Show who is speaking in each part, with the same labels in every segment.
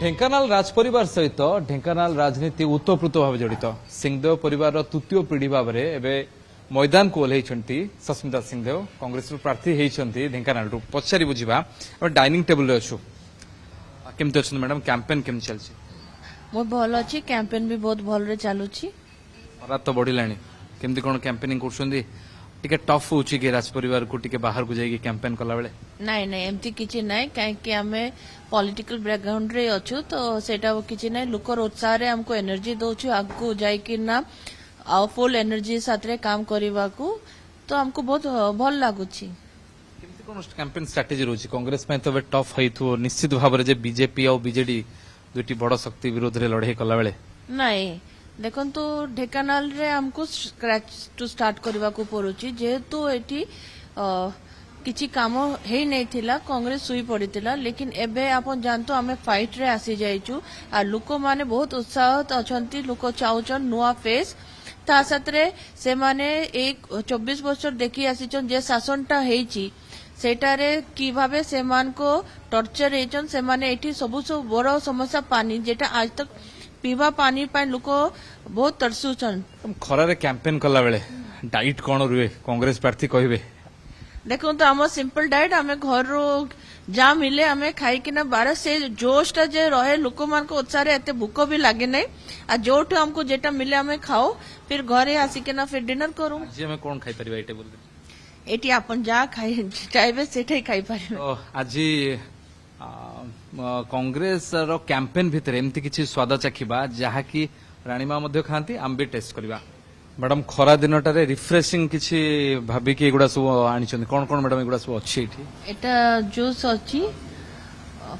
Speaker 1: ढेंकानाल राजपरिवार सहित ढेंकानाल राजनीति उत्तप्रोत भाव जड़ित सिंहदेव परिवार तृतीय पीढ़ी भाव में मैदान को ओह्लैंती सस्मिता सिंहदेव कांग्रेस प्रार्थी होती ढेंकानाल पचारि बुझा डाइनिंग टेबुल अच्छु केमती अच्छा मैडम कैंपेन केमती चलती
Speaker 2: बहुत भल अच्छी कैंपेन भी बहुत भल चलुची
Speaker 1: खरा तो बढ़ला केमती कौन कैंपेनिंग कर टफ हो राजपरिवार को बाहर को जाइए कैंपेन कला बेले
Speaker 2: नाई नाई एमती किछि नाई कहीं आमे पॉलिटिकल बैकग्राउंड रे अच्छु तो सेटा किछि नाई लोकर उत्साह रे हमको एनर्जी दोछु आगु जाई कि ना फुल एनर्जी साथ रे काम करबा को तो हमको बहुत भल लागुची
Speaker 1: केमती कौन कैंपेन स्ट्रेटेजी रोची कांग्रेस में तो टफ होइथो निश्चित भाव रे जे बीजेपी और बीजेडी दुटी बड़ शक्ति विरोध रे लड़ाई कला बेले
Speaker 2: नाई देखंतु ढेकानाल रे हमको स्क्रैच टू स्टार्ट करबा को पड़ुची जेहेतु एठी किछि काम हे नै थिला कांग्रेस सुई पड़ितिला लेकिन एबे आपण जानतो हमें फाइट रे आसी जाइचु आ लोक माने बहुत उत्साहित अछंती लोक चाउचन नुआ फेस ता साथरे से माने एक 24 वर्ष देखि आसीचन जे शासनटा हेची सेटारे कि भाबे से मान को टॉर्चर हेचन से माने एठी सबु बड़ समस्या पानी जेटा आज तक पीवा पानी पाए लोक बहुत तरसुचन
Speaker 1: खरारे कैंपेन कला बेले डाइट कौन रुए कांग्रेस प्रार्थी कहबे
Speaker 2: देखो तो आम सिंपल डाइट आम घर जहाँ मिले आम खाई कि बार से जोशटा जे रहे लोक मान उत्साह एत भूक भी लगे ना आ जो हमको जेटा मिले आम खाओ फिर घरे आसिकिना फिर डिनर करूँ
Speaker 1: कौन खाई परिबा एटे बोल
Speaker 2: एटी आपन जहाँ खाई चाहबे सेठे खाई पारे
Speaker 1: आज कांग्रेस रो कैंपेन भितर एमती किछि स्वाद चाखिबा जहा कि रानीमा मध्य खांती आम भी टेस्ट करबा मैडम खरा दिनटारे रिफ्रेशिंग किछि भाबी कि एगुडा सब आनिछन कोन कोन मैडम एगुडा सब अछि एठी
Speaker 2: एटा जूस अछि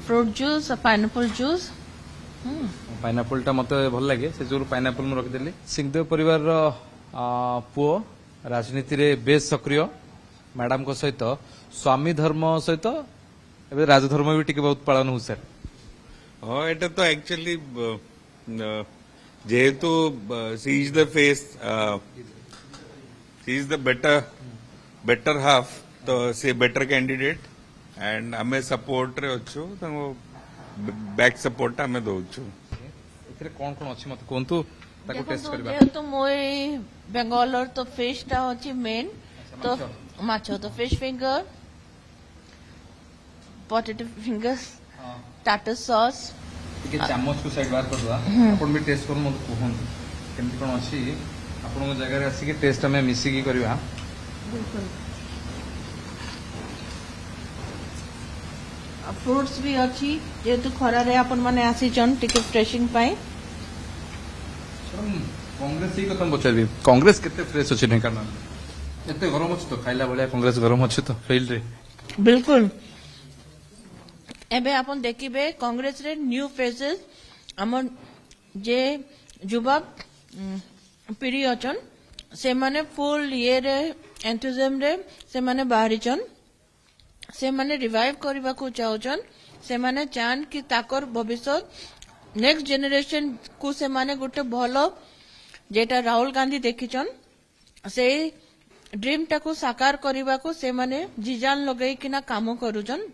Speaker 2: fruit juice pineapple juice
Speaker 1: pineapple टा मते भल लागे से जोर पाइनएप्पल म रख देली सिंहदेव परिवार रो पुओ राजनीति रे बेस सक्रिय मैडम को सहित स्वामी धर्म सहित एबे राजधर्म भी टिके बहुत पालन हो सर
Speaker 3: हाँ एटा तो एक्चुअली जेहेतु she is the face she is the better half तो से बेटर कैंडिडेट एंड आमे सपोर्ट रे अच्छु तांको बैक सपोर्ट आमे दोछु
Speaker 1: एथरे कोन कोन अछि मत कोंतु ताको टेस्ट करबा
Speaker 2: तो मोय बेंगलोर तो फिश टा अछि मेन तो माछो तो fish finger potato fingers Tata sauce
Speaker 1: ଟିକେ ଚାମଚ କୁ ସାଇଡ ବାହାର କରିଦବା ଆପଣ ବି ଟେଷ୍ଟ କରୁ ମୋତେ କୁହନ୍ତୁ କେମିତି କଣ ଅଛି ଆପଣଙ୍କ ଜାଗାରେ ଆସିକି ଟେଷ୍ଟ ଆମେ ମିଶିକି କରିବା
Speaker 2: फ्रूट्स भी अच्छी जेहेतु खरारे आपण माने आसीचन टिके फ्रेशिंग पाई
Speaker 1: कांग्रेस ही कथम पचारबी कांग्रेस केते फ्रेश अछि ढेंकानाल एते गरम अछि तो खाइला बलिया कांग्रेस गरम अछि तो फील्ड रे
Speaker 2: बिल्कुल एबे आपण देखिबे कांग्रेस रे न्यू फेसेस हमर जे युवा पीढ़ी अछन से माने फुल ये रे एंथुजियाज्म रे से माने बाहरीचन से माने रिवाइव करबा को चाहचन से माने चान कि ताकर भविष्य नेक्स्ट जनरेशन को से माने गोटे भलो जेटा राहुल गांधी देखिचन से ड्रीम टाको साकार करबा को से माने जीजान लगई किना काम करूचन